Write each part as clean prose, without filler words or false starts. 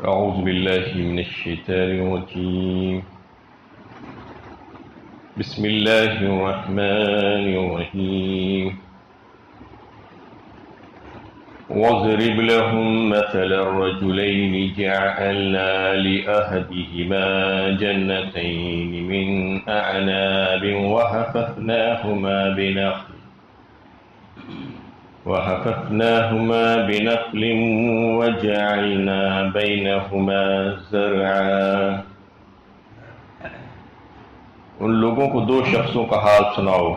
أعوذ بالله من الشيطان الرجيم. بسم الله الرحمن الرحيم. واضرب لهم مثل الرجلين جعلنا لأحدهما جنتين من أعناب وحففناهما بنخل وجعلنا بينهما زرعا. ان لوگوں کو دو شخصوں کا حال سناؤ،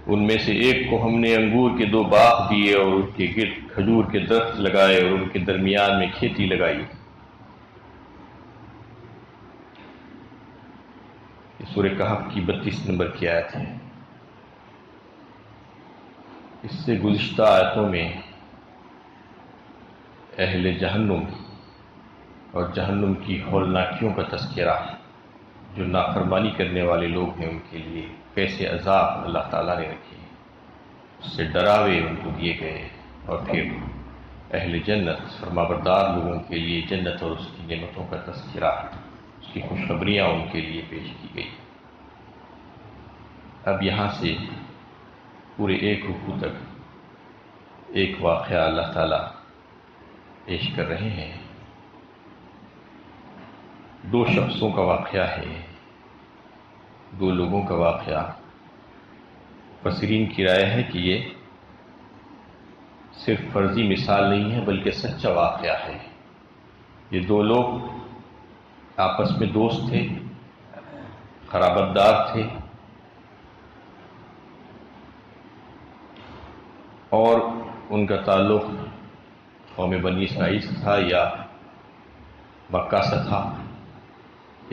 ان میں سے ایک کو ہم نے انگور کے دو باغ دیے اور ان کے گرد کھجور کے درخت لگائے اور ان کے درمیان میں کھیتی لگائی. یہ سورہ کہف کی 32 نمبر کی آیت ہے. اس سے گزشتہ آیتوں میں اہل جہنم اور جہنم کی ہولناکیوں کا تذکرہ، جو نافرمانی کرنے والے لوگ ہیں ان کے لیے کیسے عذاب اللہ تعالیٰ نے رکھے، اس سے ڈراوے ان کو دیے گئے، اور پھر اہل جنت فرمانبردار لوگوں کے لیے جنت اور اس کی نعمتوں کا تذکرہ، اس کی خوشخبریاں ان کے لیے پیش کی گئی. اب یہاں سے پورے ایک رکوع تک ایک واقعہ اللہ تعالیٰ پیش کر رہے ہیں. دو شخصوں کا واقعہ ہے، دو لوگوں کا واقعہ. مفسرین کی رائے ہے کہ یہ صرف فرضی مثال نہیں ہے بلکہ سچا واقعہ ہے. یہ دو لوگ آپس میں دوست تھے، قرابت دار تھے، اور ان کا تعلق قوم بنی اسرائیل سے تھا یا مکہ سے تھا.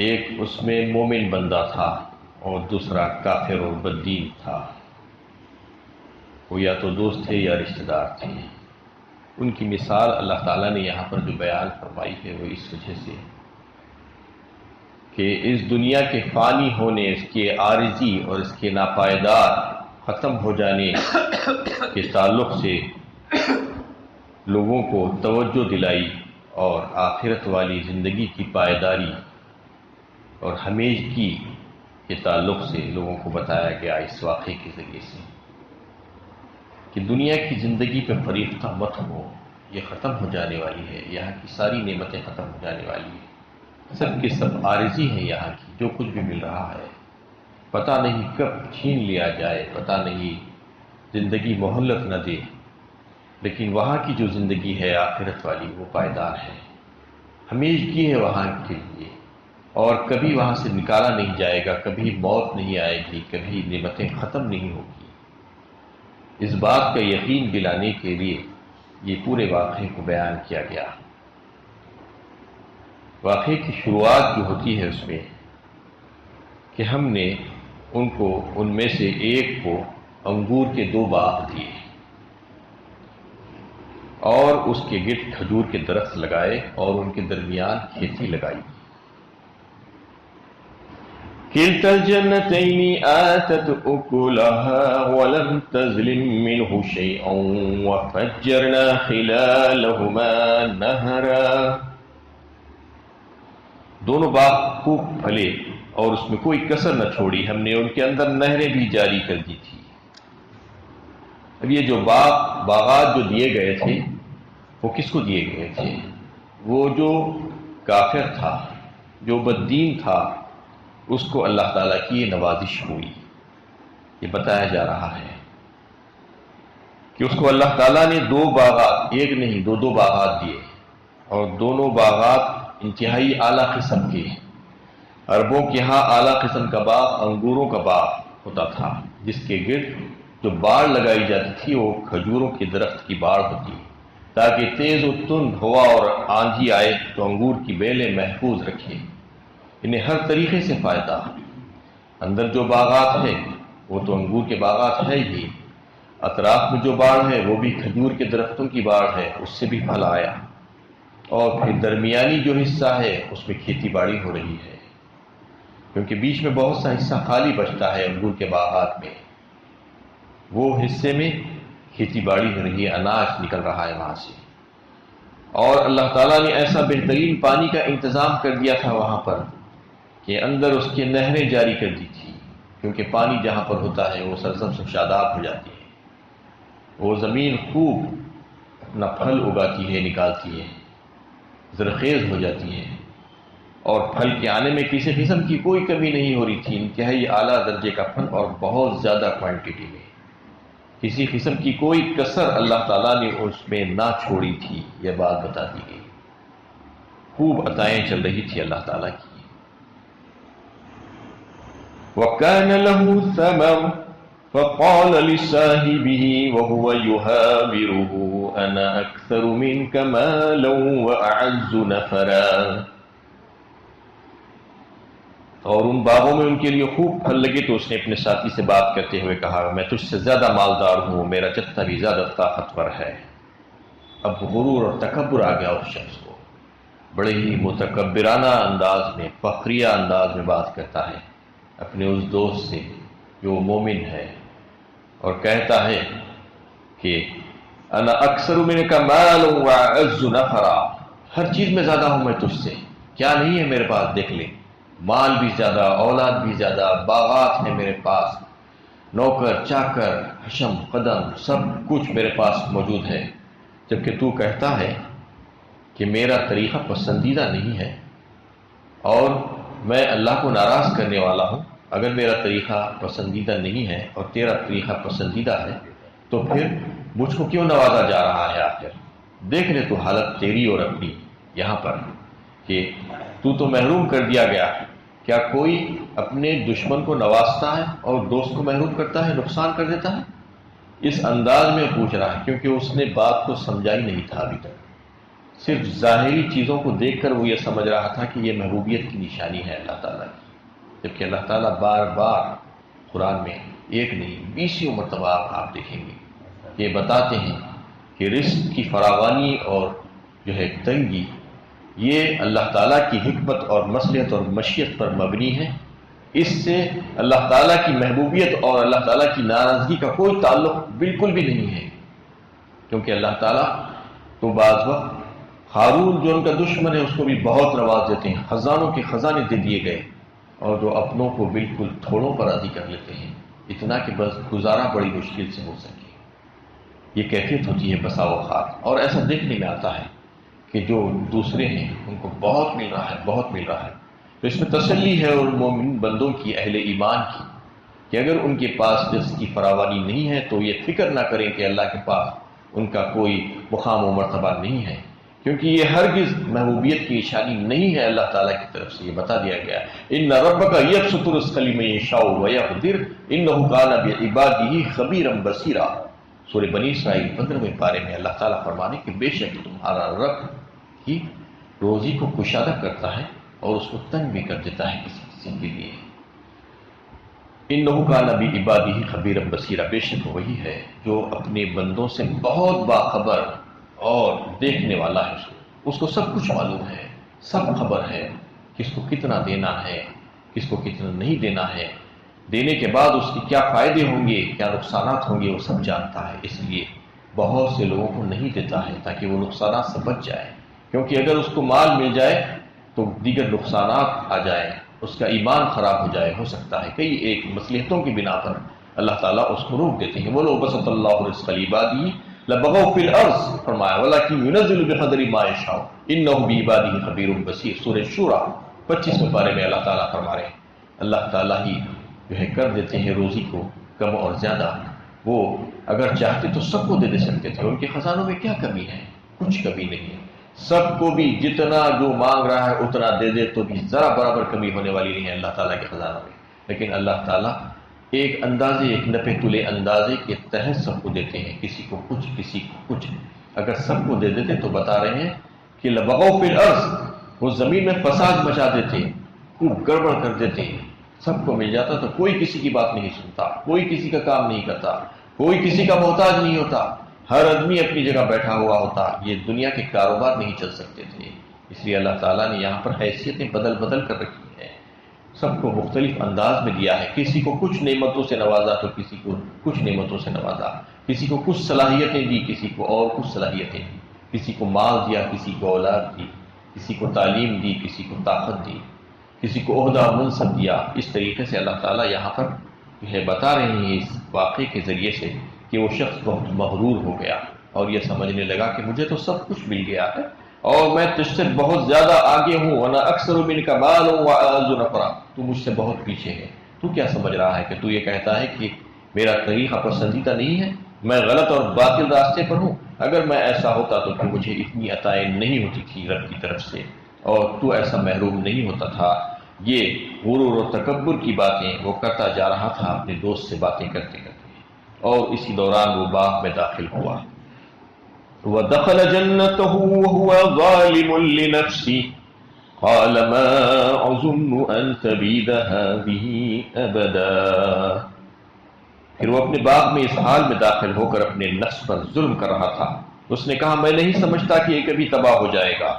ایک اس میں مومن بندہ تھا اور دوسرا کافر اور بددین تھا. وہ یا تو دوست تھے یا رشتہ دار تھے. ان کی مثال اللہ تعالیٰ نے یہاں پر جو بیان فرمائی ہے وہ اس وجہ سے کہ اس دنیا کے فانی ہونے، اس کے عارضی اور اس کے ناپائیدار ختم ہو جانے کے تعلق سے لوگوں کو توجہ دلائی اور آخرت والی زندگی کی پائیداری اور ہمیشگی کے تعلق سے لوگوں کو بتایا گیا اس واقعے کے ذریعے سے کہ دنیا کی زندگی پہ فریفتہ مت ہو، یہ ختم ہو جانے والی ہے. یہاں کی ساری نعمتیں ختم ہو جانے والی ہیں، سب کے سب عارضی ہیں. یہاں کی جو کچھ بھی مل رہا ہے پتہ نہیں کب چھین لیا جائے، پتہ نہیں زندگی مہلت نہ دے. لیکن وہاں کی جو زندگی ہے آخرت والی وہ پائیدار ہے، ہمیشگی ہے وہاں کے لیے، اور کبھی وہاں سے نکالا نہیں جائے گا. کبھی موت نہیں آئے گی، کبھی نعمتیں ختم نہیں ہوگی. اس بات کا یقین دلانے کے لیے یہ پورے واقعے کو بیان کیا گیا. واقعے کی شروعات جو ہوتی ہے اس میں کہ ہم نے ان میں سے ایک کو انگور کے دو باغ دیے اور اس کے گرد کھجور کے درخت لگائے اور ان کے درمیان کھیتی لگائی. كلتا الجنتين آتت أكلها ولم تظلم منه شيئا وفجرنا خلالهما نهرا. دونوں باغ خوب پھلے اور اس میں کوئی کسر نہ چھوڑی، ہم نے ان کے اندر نہریں بھی جاری کر دی تھی. اب یہ جو باغات جو دیے گئے تھے وہ کس کو دیے گئے تھے؟ وہ جو کافر تھا، جو بددین تھا، اس کو اللہ تعالیٰ کی یہ نوازش ہوئی. یہ بتایا جا رہا ہے کہ اس کو اللہ تعالیٰ نے دو باغات، ایک نہیں دو باغات دیے، اور دونوں باغات انتہائی اعلیٰ قسم کے. عربوں کے ہاں اعلیٰ قسم کا باغ انگوروں کا باغ ہوتا تھا، جس کے گرد جو باڑ لگائی جاتی تھی وہ کھجوروں کے درخت کی باڑ ہوتی، تاکہ تیز و تند ہوا اور آندھی آئے تو انگور کی بیلیں محفوظ رکھے. انہیں ہر طریقے سے فائدہ. اندر جو باغات ہیں وہ تو انگور کے باغات ہے ہی، اطراف میں جو باڑ ہے وہ بھی کھجور کے درختوں کی باڑ ہے، اس سے بھی پھل آیا. اور پھر درمیانی جو حصہ ہے اس میں کھیتی باڑی ہو رہی ہے، کیونکہ بیچ میں بہت سا حصہ خالی بچتا ہے انگور کے باغات میں. وہ حصے میں کھیتی باڑی ہو رہی ہے، اناج نکل رہا ہے وہاں سے. اور اللہ تعالیٰ نے ایسا بہترین پانی کا انتظام کر دیا تھا وہاں پر کہ اندر اس کی نہریں جاری کر دی تھی، کیونکہ پانی جہاں پر ہوتا ہے وہ سرسبز و شاداب ہو جاتی ہے، وہ زمین خوب اپنا پھل اگاتی ہے، نکالتی ہے، زرخیز ہو جاتی ہے، اور پھل کے آنے میں کسی قسم کی کوئی کمی نہیں ہو رہی تھی، انتہائی اعلیٰ درجے کا پھل اور بہت زیادہ کوانٹٹی میں، کسی قسم کی کوئی کسر اللہ تعالیٰ نے اس میں نہ چھوڑی تھی، یہ بات بتا دی گئی۔ خوب عطائیں چل رہی تھی اللہ تعالیٰ کی۔ وَكَانَ لَهُ ثَمَرٌ فَقَالَ لِصَاحِبِهِ وَهُوَ يُحَاوِرُهُ أَنَا أَكْثَرُ مِنْكَ مَالًا وَأَعَزُّ نَفَرًا۔ اور ان باغوں میں ان کے لیے خوب پھل لگے تو اس نے اپنے ساتھی سے بات کرتے ہوئے کہا، میں تجھ سے زیادہ مالدار ہوں، میرا جتنا بھی زیادہ طاقتور ہے۔ اب غرور اور تکبر آ گیا اس شخص کو، بڑے ہی متکبرانہ انداز میں، فخریہ انداز میں بات کرتا ہے اپنے اس دوست سے جو مومن ہے، اور کہتا ہے کہ انا اکثر منک مالا واعز نفرا، ہر چیز میں زیادہ ہوں میں تجھ سے، کیا نہیں ہے میرے پاس، دیکھ لے، مال بھی زیادہ، اولاد بھی زیادہ، باغات ہیں میرے پاس، نوکر چاکر، حشم قدم، سب کچھ میرے پاس موجود ہے، جبکہ تو کہتا ہے کہ میرا طریقہ پسندیدہ نہیں ہے اور میں اللہ کو ناراض کرنے والا ہوں۔ اگر میرا طریقہ پسندیدہ نہیں ہے اور تیرا طریقہ پسندیدہ ہے تو پھر مجھ کو کیوں نوازا جا رہا ہے؟ آخر دیکھ لے تو حالت تیری اور اپنی یہاں پر کہ تو محروم کر دیا گیا۔ کیا کوئی اپنے دشمن کو نوازتا ہے اور دوست کو محروم کرتا ہے، نقصان کر دیتا ہے؟ اس انداز میں پوچھ رہا ہے کیونکہ اس نے بات کو سمجھا ہی نہیں تھا ابھی تک، صرف ظاہری چیزوں کو دیکھ کر وہ یہ سمجھ رہا تھا کہ یہ محبوبیت کی نشانی ہے اللہ تعالیٰ کی، جبکہ اللہ تعالیٰ بار بار قرآن میں ایک نہیں 20 مرتبہ آپ دیکھیں گے کہ بتاتے ہیں کہ رزق کی فراوانی اور جو ہے تنگی یہ اللہ تعالیٰ کی حکمت اور مصلحت اور مشیت پر مبنی ہے، اس سے اللہ تعالیٰ کی محبوبیت اور اللہ تعالیٰ کی ناراضگی کا کوئی تعلق بالکل بھی نہیں ہے، کیونکہ اللہ تعالیٰ تو بعض وقت ہارون جو ان کا دشمن ہے اس کو بھی بہت نواز دیتے ہیں، خزانوں کے خزانے دے دیے گئے، اور جو اپنوں کو بالکل تھوڑوں پر راضی کر لیتے ہیں، اتنا کہ بس گزارا بڑی مشکل سے ہو سکے۔ یہ کیفیت ہوتی ہے بسا اوقات، اور ایسا دیکھنے میں آتا ہے کہ جو دوسرے ہیں ان کو بہت مل رہا ہے، بہت مل رہا ہے، تو اس میں تسلی ہے ان مومن بندوں کی، اہل ایمان کی، کہ اگر ان کے پاس رزق کی فراوانی نہیں ہے تو یہ فکر نہ کریں کہ اللہ کے پاس ان کا کوئی مقام و مرتبہ نہیں ہے، کیونکہ یہ ہرگز محبوبیت کی نشانی نہیں ہے، اللہ تعالیٰ کی طرف سے یہ بتا دیا گیا ان ربک یبسط الرزق لمن یشاء ویقدر انہ کان بعبادہ خبیرا بصیرا۔ سورہ بنی اسرائیل 15ویں پارے میں اللہ تعالیٰ فرمانے کہ بے شک تمہارا رب ہی روزی کو کشادہ کرتا ہے اور اس کو تنگ بھی کر دیتا ہے کسی کسی کے لیے۔ انہ کان بعبادہ خبیرا بصیرا، بے شک وہی ہے جو اپنے بندوں سے بہت باخبر اور دیکھنے والا ہے، اس کو سب کچھ معلوم ہے، سب خبر ہے، کس کو کتنا دینا ہے، کس کو کتنا نہیں دینا ہے، دینے کے بعد اس کے کیا فائدے ہوں گے، کیا نقصانات ہوں گے، وہ سب جانتا ہے، اس لیے بہت سے لوگوں کو نہیں دیتا ہے تاکہ وہ نقصانات سے بچ جائے، کیونکہ اگر اس کو مال مل جائے تو دیگر نقصانات آ جائیں، اس کا ایمان خراب ہو جائے، ہو سکتا ہے کئی ایک مصلحتوں کی بنا پر اللہ تعالیٰ اس کو روک دیتے ہیں۔ وَلَوْ بَسَطَ اللَّهُ رِزْقَ لِعِبَادِهِ لَبَغَوْا فِي الْأَرْضِ، فرمایا وَلَٰكِن يُنَزِّلُ بِقَدْرِ مَا يَشَاءُ إِنَّهُ بِعِبَادِهِ خَبِيرٌ بَصِيرٌ۔ سورہ شورى 25ویں پارے میں اللہ تعالیٰ فرما رہے ہیں اللہ تعالیٰ ہی جو ہے کر دیتے ہیں روزی کو کم اور زیادہ، وہ اگر چاہتے تو سب کو دے سکتے تھے، ان کے خزانوں میں کیا کمی ہے؟ کچھ کمی نہیں ہے، سب کو بھی جتنا جو مانگ رہا ہے اتنا دے دے تو بھی ذرا برابر کمی ہونے والی نہیں ہے اللہ تعالیٰ کے خزانوں میں، لیکن اللہ تعالیٰ ایک اندازے، ایک نپے تلے اندازے کے تحت سب کو دیتے ہیں، کسی کو کچھ کسی کو کچھ۔ اگر سب کو دے دیتے تو بتا رہے ہیں کہ لبغوا فی الارض، وہ زمین میں فساد مچا دیتے، خوب گڑبڑ کر دیتے، سب کو مل جاتا تو کوئی کسی کی بات نہیں سنتا، کوئی کسی کا کام نہیں کرتا، کوئی کسی کا محتاج نہیں ہوتا، ہر آدمی اپنی جگہ بیٹھا ہوا ہوتا، یہ دنیا کے کاروبار نہیں چل سکتے تھے۔ اس لیے اللہ تعالیٰ نے یہاں پر حیثیتیں بدل بدل کر رکھی ہیں، سب کو مختلف انداز میں دیا ہے، کسی کو کچھ نعمتوں سے نوازا تو کسی کو کچھ نعمتوں سے نوازا، کسی کو کچھ صلاحیتیں دی، کسی کو اور کچھ صلاحیتیں دی، کسی کو مال دیا، کسی کو اولاد دی، کسی کو تعلیم دی، کسی کو طاقت دی، کسی کو عہدہ اور منصب دیا. اس طریقے سے اللہ تعالیٰ یہاں پر جو ہے بتا رہے ہیں اس واقعے کے ذریعے سے کہ وہ شخص بہت مغرور ہو گیا اور یہ سمجھنے لگا کہ مجھے تو سب کچھ مل گیا ہے اور میں تجھ سے بہت زیادہ آگے ہوں، ورنہ اکثر منک مال و اعز نفرا، تو مجھ سے بہت پیچھے ہے. تو کیا سمجھ رہا ہے کہ تو یہ کہتا ہے کہ میرا طریقہ پسندیدہ نہیں ہے، میں غلط اور باطل راستے پر ہوں؟ اگر میں ایسا ہوتا تو پھر مجھے اتنی عطائیں نہیں ہوتی تھی رب کی طرف سے اور تو ایسا محروم نہیں ہوتا تھا. یہ غرور و تکبر کی باتیں وہ کرتا جا رہا تھا اپنے دوست سے باتیں کرتے کرتے، اور اسی دوران وہ باغ میں داخل ہوا. وَدَخَلَ جَنَّتَهُ وَهُوَ ظَالِمٌ لِنَفْسِهِ قَالَ مَا أَظُنُّ أَن تَبِيدَ هَٰذِهِ أَبَدًا. پھر وہ اپنے باغ میں اس حال میں داخل ہو کر اپنے نفس پر ظلم کر رہا تھا. اس نے کہا میں نہیں سمجھتا کہ یہ کبھی تباہ ہو جائے گا.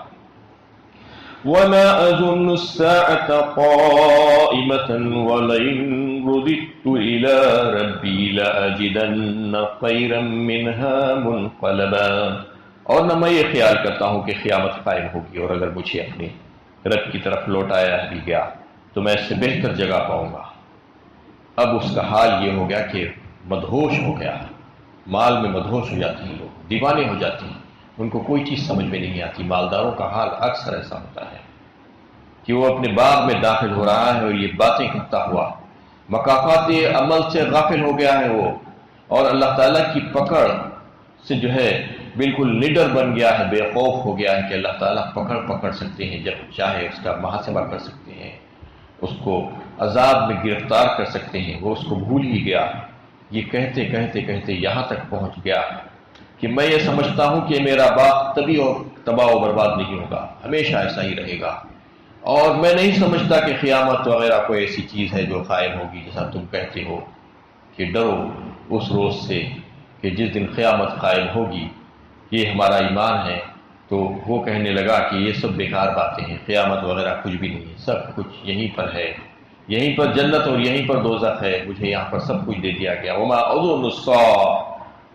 وَمَا أَظُنُّ السَّاعَةَ قَائِمَةً وَلَئِن رُّدِدتُّ إِلَىٰ رَبِّي لَأَجِدَنَّ خَيْرًا مِّنْهَا مُنقَلَبًا. اور نہ میں یہ خیال کرتا ہوں کہ قیامت قائم ہوگی اور اگر مجھے اپنے رب کی طرف لوٹایا بھی گیا تو میں اس سے بہتر جگہ پاؤں گا. اب اس کا حال یہ ہو گیا کہ مدہوش ہو گیا. مال میں مدہوش ہو جاتے ہیں لوگ، دیوانے ہو جاتے ہیں، ان کو کوئی چیز سمجھ میں نہیں آتی. مالداروں کا حال اکثر ایسا ہوتا ہے کہ وہ اپنے باغ میں داخل ہو رہا ہے اور یہ باتیں کرتا ہوا مکافات عمل سے غافل ہو گیا ہے وہ، اور اللہ تعالیٰ کی پکڑ سے جو ہے بالکل نڈر بن گیا ہے، بے خوف ہو گیا ہے کہ اللہ تعالیٰ پکڑ سکتے ہیں، جب چاہے اس کا محاسبہ کر سکتے ہیں، اس کو عذاب میں گرفتار کر سکتے ہیں. وہ اس کو بھول ہی گیا. یہ کہتے کہتے کہتے یہاں تک پہنچ گیا کہ میں یہ سمجھتا ہوں کہ میرا باغ کبھی اور تباہ و برباد نہیں ہوگا، ہمیشہ ایسا ہی رہے گا، اور میں نہیں سمجھتا کہ قیامت وغیرہ کوئی ایسی چیز ہے جو قائم ہوگی جیسا تم کہتے ہو کہ ڈرو اس روز سے کہ جس دن قیامت قائم ہوگی. یہ ہمارا ایمان ہے. تو وہ کہنے لگا کہ یہ سب بیکار باتیں ہیں، قیامت وغیرہ کچھ بھی نہیں ہے، سب کچھ یہیں پر ہے، یہیں پر جنت اور یہیں پر دوزخ ہے، مجھے یہاں پر سب کچھ دے دیا گیا. وما اظن الساعة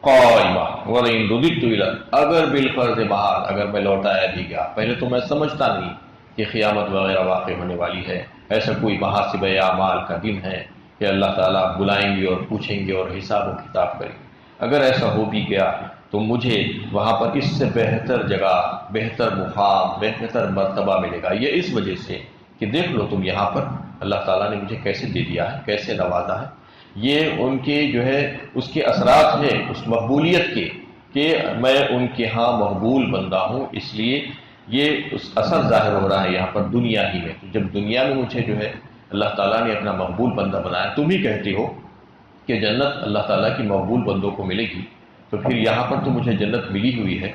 قائمة ولئن رددت إلى، اگر بالفرض محال اگر میں لوٹایا بھی گیا، پہلے تو میں سمجھتا نہیں کہ قیامت وغیرہ واقع ہونے والی ہے، ایسا کوئی محاسبہ اعمال کا دن ہے کہ اللہ تعالیٰ بلائیں گے اور پوچھیں گے اور حساب و کتاب کریں گے. اگر ایسا ہو بھی گیا تو مجھے وہاں پر اس سے بہتر جگہ، بہتر مقام، بہتر مرتبہ ملے گا. یہ اس وجہ سے کہ دیکھ لو تم یہاں پر اللہ تعالیٰ نے مجھے کیسے دے دیا ہے، کیسے نوازا ہے. یہ ان کے جو ہے اس کے اثرات ہیں اس مقبولیت کے کہ میں ان کے ہاں مقبول بندہ ہوں، اس لیے یہ اس اثر ظاہر ہو رہا ہے یہاں پر دنیا ہی میں. جب دنیا میں مجھے جو ہے اللہ تعالیٰ نے اپنا مقبول بندہ بنایا، تم ہی کہتے ہو کہ جنت اللہ تعالیٰ کی مقبول بندوں کو ملے گی، تو پھر یہاں پر تو مجھے جنت ملی ہوئی ہے،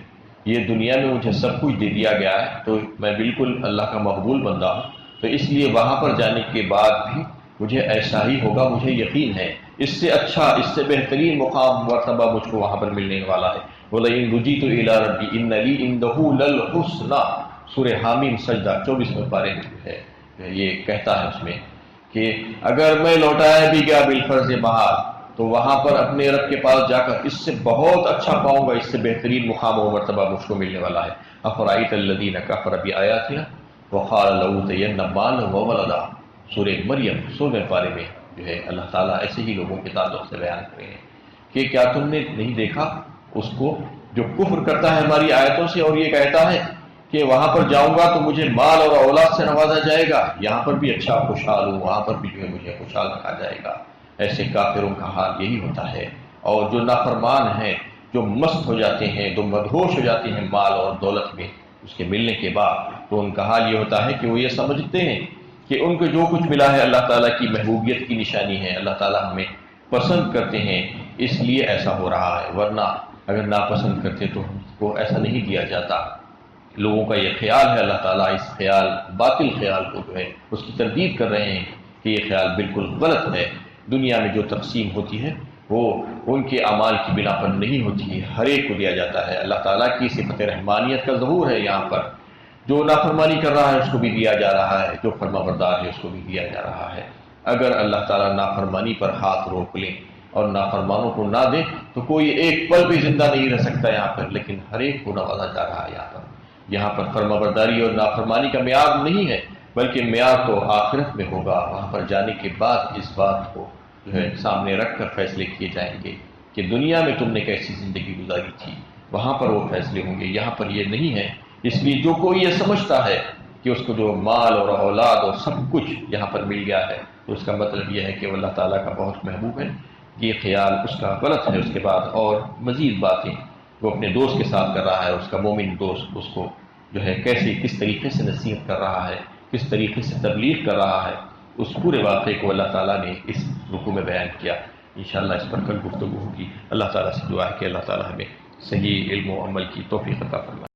یہ دنیا میں مجھے سب کچھ دے دیا گیا ہے، تو میں بالکل اللہ کا مقبول بندہ ہوں. تو اس لیے وہاں پر جانے کے بعد بھی مجھے ایسا ہی ہوگا، مجھے یقین ہے. اس سے اچھا، اس سے بہترین مقام مرتبہ مجھ کو وہاں پر ملنے والا ہے. وَلَئِن رُجِئْتُ إِلَىٰ رَبِّي إِنَّ لِي عِندَهُ لَلْحُسْنَىٰ. سورہ حامیم سجدہ 24 پارے میں جو ہے یہ کہتا ہے اس میں کہ اگر میں لوٹایا بھی گیا بالفرض محال تو وہاں پر اپنے رب کے پاس جا کر اس سے بہت اچھا پاؤں گا، اس سے بہترین مقام و مرتبہ مجھ کو ملنے والا ہے. أَفَرَأَيْتَ الَّذِينَ كَفَرُوا بِآيَاتِنَا وَقَالَ لَأُوتِيَنَّ مَالًا وَوَلَدًا. سورہ مریم 16 پارے میں جو ہے اللہ تعالیٰ ایسے ہی لوگوں کے تعلق سے بیان کرے ہیں کہ کیا تم نے نہیں دیکھا اس کو جو کفر کرتا ہے ہماری آیتوں سے اور یہ کہتا ہے کہ وہاں پر جاؤں گا تو مجھے مال اور اولاد سے نوازا جائے گا، یہاں پر بھی اچھا خوشحال ہوں، وہاں پر بھی جو ہے مجھے خوشحال رکھا جائے گا. ایسے کافروں کا حال یہی ہوتا ہے. اور جو نافرمان ہیں، جو مست ہو جاتے ہیں، جو مدہوش ہو جاتے ہیں مال اور دولت میں اس کے ملنے کے بعد، تو ان کا حال یہ ہوتا ہے کہ وہ یہ سمجھتے ہیں کہ ان کو جو کچھ ملا ہے اللہ تعالیٰ کی محبوبیت کی نشانی ہے، اللہ تعالیٰ ہمیں پسند کرتے ہیں اس لیے ایسا ہو رہا ہے، ورنہ اگر ناپسند کرتے تو ہم کو ایسا نہیں دیا جاتا. لوگوں کا یہ خیال ہے، اللہ تعالیٰ اس خیال، باطل خیال کو جو ہے اس کی تردید کر رہے ہیں کہ یہ خیال بالکل غلط ہے. دنیا میں جو تقسیم ہوتی ہے وہ ان کے اعمال کی بنا پر نہیں ہوتی ہے، ہر ایک کو دیا جاتا ہے. اللہ تعالیٰ کی صفت رحمانیت کا ظہور ہے یہاں پر. جو نافرمانی کر رہا ہے اس کو بھی دیا جا رہا ہے، جو فرما بردار ہے اس کو بھی دیا جا رہا ہے. اگر اللہ تعالیٰ نافرمانی پر ہاتھ روک لیں اور نافرمانوں کو نہ دیں تو کوئی ایک پل بھی زندہ نہیں رہ سکتا یہاں پر، لیکن ہر ایک کو نوازا جا رہا ہے یہاں پر فرما برداری اور نافرمانی کا معیار نہیں ہے، بلکہ معیار تو آخرت میں ہوگا، وہاں پر جانے کے بعد اس بات کو جو ہے سامنے رکھ کر فیصلے کیے جائیں گے کہ دنیا میں تم نے کیسی زندگی گزاری تھی، وہاں پر وہ فیصلے ہوں گے، یہاں پر یہ نہیں ہے۔ اس لیے جو کوئی یہ سمجھتا ہے کہ اس کو جو مال اور اولاد اور سب کچھ یہاں پر مل گیا ہے تو اس کا مطلب یہ ہے کہ وہ اللہ تعالیٰ کا بہت محبوب ہے، یہ خیال اس کا غلط ہے۔ اس کے بعد اور مزید باتیں وہ اپنے دوست کے ساتھ کر رہا ہے، اس کا مومن دوست اس کو جو ہے کیسے کس طریقے سے نصیحت کر رہا ہے، کس طریقے سے تبلیغ کر رہا ہے، اس پورے واقعے کو اللہ تعالیٰ نے اس رکوع میں بیان کیا۔ انشاءاللہ اس پر کل گفتگو ہوگی۔ اللہ تعالیٰ سے دعا ہے کہ اللہ تعالیٰ ہمیں صحیح علم و عمل کی توفیق عطا فرمائے۔